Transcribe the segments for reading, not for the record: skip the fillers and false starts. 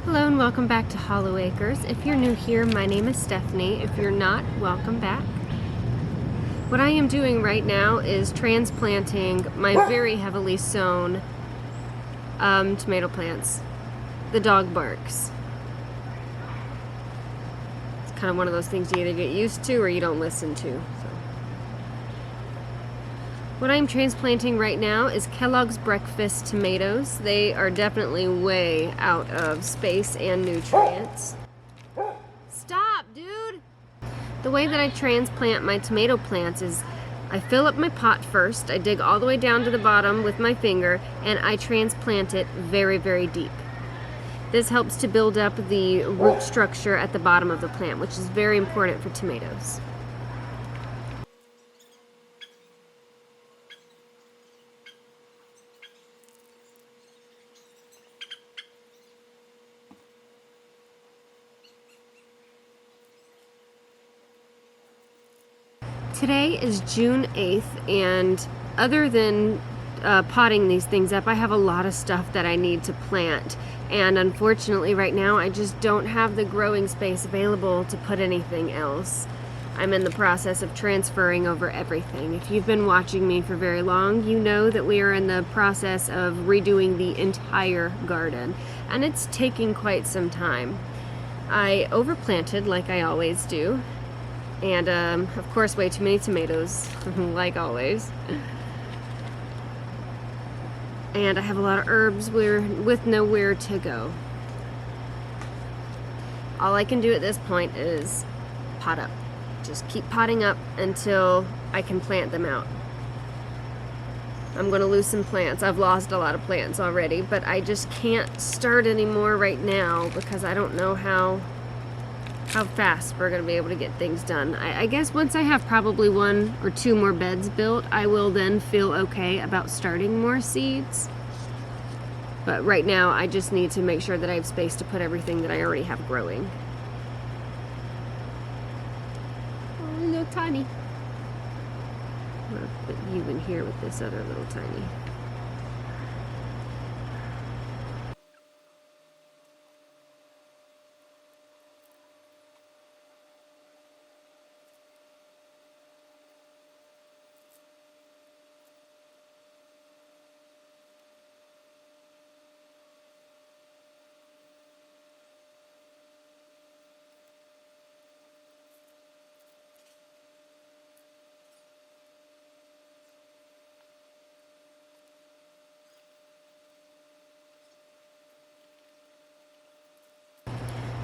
Hello and welcome back to Hollow Acres. If you're new here, my name is Stephanie. If you're not, welcome back. What I am doing right now is transplanting my very heavily sown tomato plants. The dog barks. It's kind of one of those things you either get used to or you don't listen to. So. What I'm transplanting right now is Kellogg's Breakfast tomatoes. They are definitely way out of space and nutrients. Stop, dude! The way that I transplant my tomato plants is I fill up my pot first, I dig all the way down to the bottom with my finger, and I transplant it very, very deep. This helps to build up the root structure at the bottom of the plant, which is very important for tomatoes. Today is June 8th, and other than potting these things up, I have a lot of stuff that I need to plant. And unfortunately right now I just don't have the growing space available to put anything else. I'm in the process of transferring over everything. If you've been watching me for very long, you know that we are in the process of redoing the entire garden, and it's taking quite some time. I overplanted like I always do. And, of course, way too many tomatoes, like always. And I have a lot of herbs with nowhere to go. All I can do at this point is pot up. Just keep potting up until I can plant them out. I'm going to lose some plants. I've lost a lot of plants already, but I just can't start anymore right now because I don't know how fast we're going to be able to get things done. I guess once I have probably 1 or 2 more beds built, I will then feel okay about starting more seeds. But right now, I just need to make sure that I have space to put everything that I already have growing. Oh, little tiny. I'm going to put you in here with this other little tiny.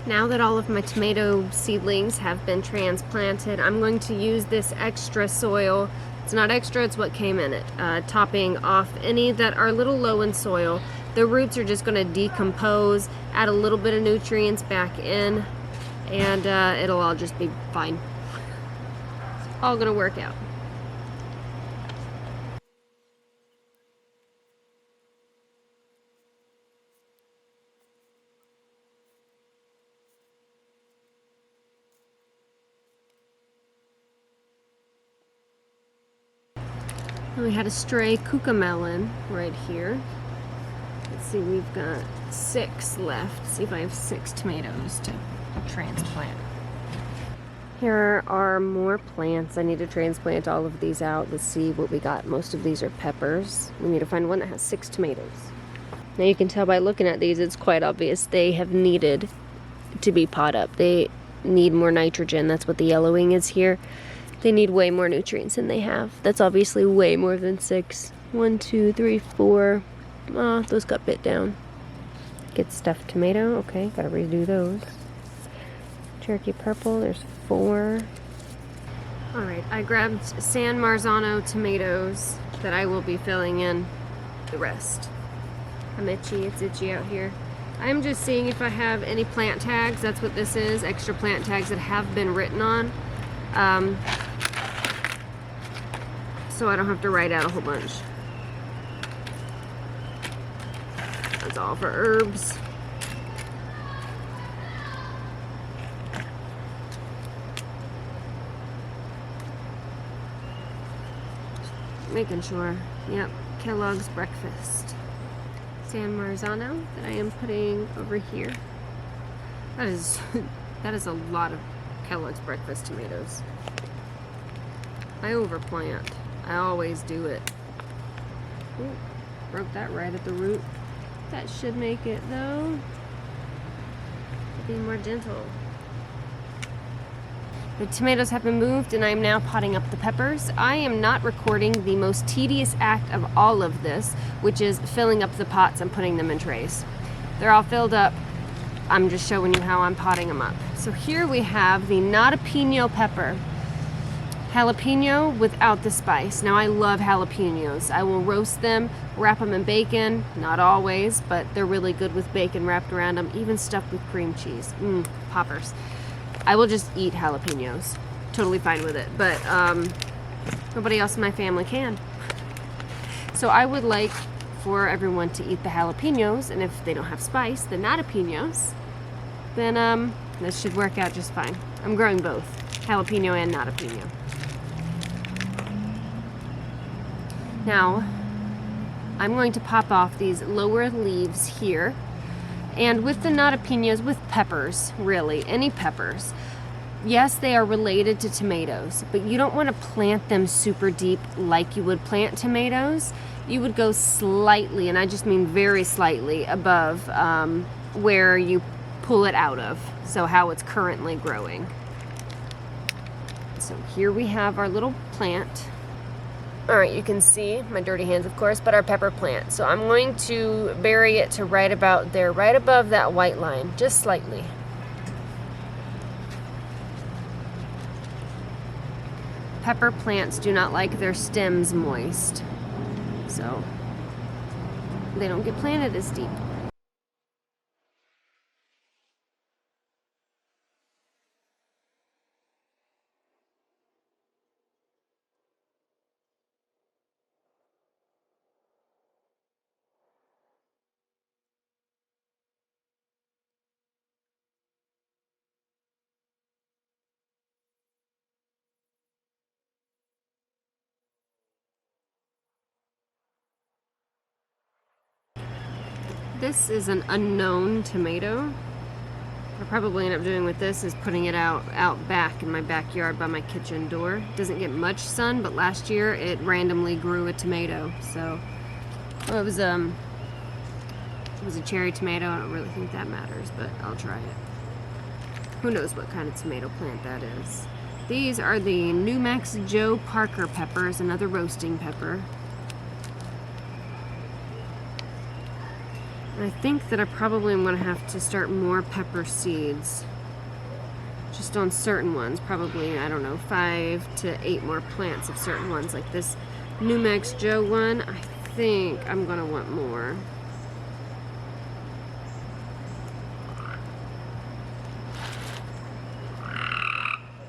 Now that all of my tomato seedlings have been transplanted, I'm going to use this extra soil. It's not extra, it's what came in it. Topping off any that are a little low in soil. The roots are just going to decompose, add a little bit of nutrients back in, and it'll all just be fine. It's all going to work out. And we had a stray cucamelon right here. Let's see, we've got 6 left. Let's see if I have 6 tomatoes to transplant. Here are more plants. I need to transplant all of these out. Let's see what we got. Most of these are peppers. We need to find one that has 6 tomatoes. Now you can tell by looking at these, it's quite obvious they have needed to be pot up. They need more nitrogen. That's what the yellowing is here. They need way more nutrients than they have. That's obviously way more than 6. 1, 2, 3, 4. Oh, those got bit down. Get stuffed tomato. Okay, gotta redo those. Cherokee purple, there's 4. Alright, I grabbed San Marzano tomatoes that I will be filling in the rest. I'm itchy, it's itchy out here. I'm just seeing if I have any plant tags. That's what this is, extra plant tags that have been written on. So I don't have to write out a whole bunch. That's all for herbs. Making sure. Yep, Kellogg's Breakfast. San Marzano that I am putting over here. That is that is a lot of Kellogg's breakfast tomatoes. I overplant. I always do it. Ooh, broke that right at the root. That should make it though. Be more gentle. The tomatoes have been moved and I am now potting up the peppers. I am not recording the most tedious act of all of this, which is filling up the pots and putting them in trays. They're all filled up. I'm just showing you how I'm potting them up. So here we have the jalapeno pepper. Jalapeno without the spice. Now I love jalapenos. I will roast them, wrap them in bacon. Not always, but they're really good with bacon wrapped around them, even stuffed with cream cheese. Poppers. I will just eat jalapenos. Totally fine with it, but nobody else in my family can. So I would like for everyone to eat the jalapenos, and if they don't have spice, the jalapenos, then this should work out just fine. I'm growing both, jalapeno and jalapeno. Now, I'm going to pop off these lower leaves here. And with the jalapenos, with peppers, really, any peppers, yes, they are related to tomatoes, but you don't want to plant them super deep like you would plant tomatoes. You would go slightly, and I just mean very slightly, above where you pull it out of, so how it's currently growing. So here we have our little plant. All right, you can see my dirty hands, of course, but our pepper plant. So I'm going to bury it to right about there, right above that white line, just slightly. Pepper plants do not like their stems moist, so they don't get planted as deep. This is an unknown tomato. What I'll probably end up doing with this is putting it out back in my backyard by my kitchen door. It doesn't get much sun, but last year it randomly grew a tomato. So, well, it was a cherry tomato. I don't really think that matters, but I'll try it. Who knows what kind of tomato plant that is. These are the New Mex Joe Parker peppers, another roasting pepper. I think that I probably am going to have to start more pepper seeds. Just on certain ones, probably, I don't know, 5 to 8 more plants of certain ones. Like this New Mex Joe one, I think I'm going to want more.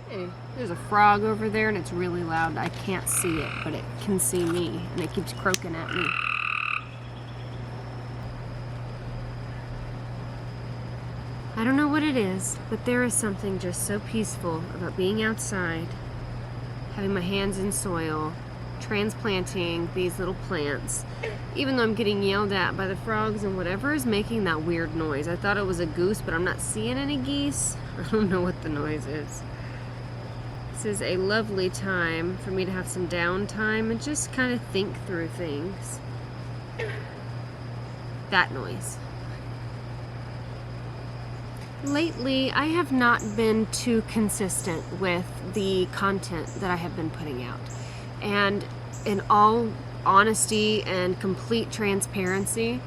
Hey, there's a frog over there and it's really loud. I can't see it, but it can see me and it keeps croaking at me. I don't know what it is, but there is something just so peaceful about being outside, having my hands in soil, transplanting these little plants, even though I'm getting yelled at by the frogs and whatever is making that weird noise. I thought it was a goose, but I'm not seeing any geese. I don't know what the noise is. This is a lovely time for me to have some downtime and just kind of think through things. That noise. Lately, I have not been too consistent with the content that I have been putting out. And in all honesty and complete transparency,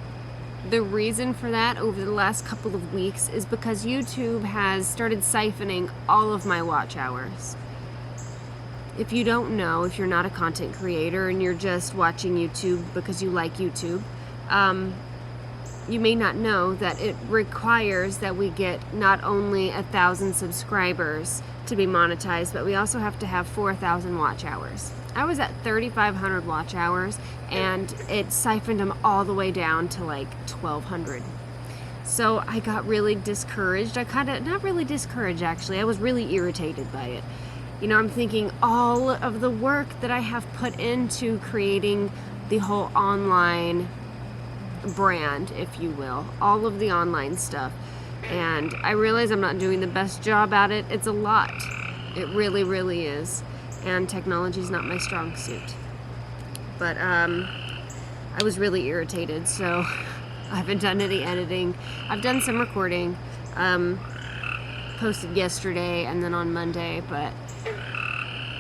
the reason for that over the last couple of weeks is because YouTube has started siphoning all of my watch hours. If you don't know, if you're not a content creator and you're just watching YouTube because you like YouTube, you may not know that it requires that we get not only 1,000 subscribers to be monetized, but we also have to have 4,000 watch hours. I was at 3,500 watch hours and it siphoned them all the way down to like 1,200. So I got really discouraged. Not really discouraged actually, I was really irritated by it. You know, I'm thinking all of the work that I have put into creating the whole online brand, if you will, all of the online stuff, And I realize I'm not doing the best job at it. It's a lot. It really, really is. And technology's not my strong suit. But I was really irritated, so I haven't done any editing. I've done some recording. Posted yesterday and then on Monday, but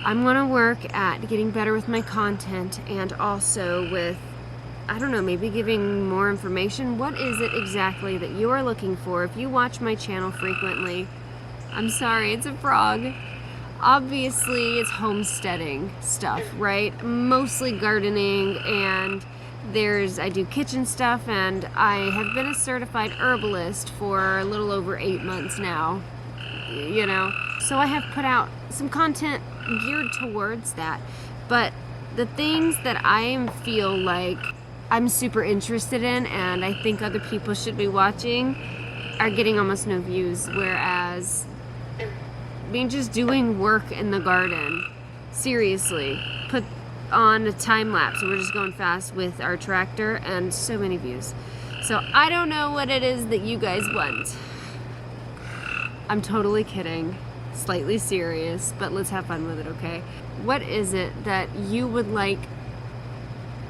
I'm gonna work at getting better with my content and also with, I don't know, maybe giving more information. What is it exactly that you are looking for? If you watch my channel frequently, I'm sorry, it's a frog. Obviously, it's homesteading stuff, right? Mostly gardening, and I do kitchen stuff, and I have been a certified herbalist for a little over 8 months now, you know? So I have put out some content geared towards that, but the things that I feel like I'm super interested in and I think other people should be watching are getting almost no views, whereas just doing work in the garden, seriously, put on a time lapse, we're just going fast with our tractor, and so many views. So I don't know what it is that you guys want. I'm totally kidding, slightly serious, but let's have fun with it, okay? What is it that you would like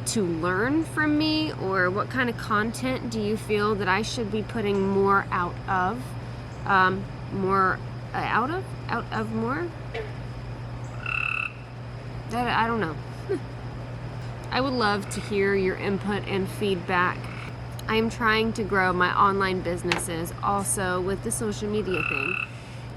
to learn from me, or what kind of content do you feel that I should be putting more out of? Out of more? I don't know. I would love to hear your input and feedback. I am trying to grow my online businesses also with the social media thing.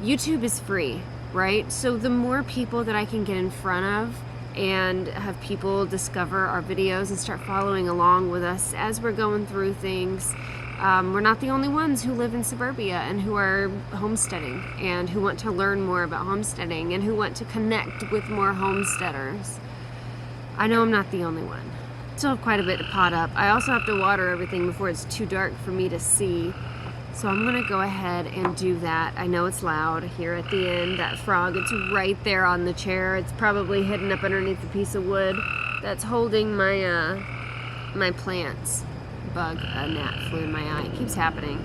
YouTube is free, right? So the more people that I can get in front of and have people discover our videos and start following along with us as we're going through things. We're not the only ones who live in suburbia and who are homesteading and who want to learn more about homesteading and who want to connect with more homesteaders. I know I'm not the only one. Still have quite a bit to pot up. I also have to water everything before it's too dark for me to see. So I'm gonna go ahead and do that. I know it's loud here at the end. That frog, it's right there on the chair. It's probably hidden up underneath a piece of wood that's holding my my plants. Bug, a gnat flew in my eye. It keeps happening.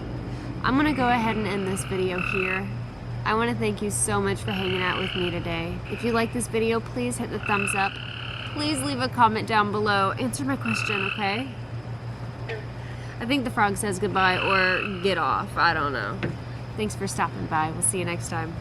I'm gonna go ahead and end this video here. I want to thank you so much for hanging out with me today. If you like this video, please hit the thumbs up. Please leave a comment down below. Answer my question, okay? I think the frog says goodbye or get off. I don't know. Thanks for stopping by. We'll see you next time.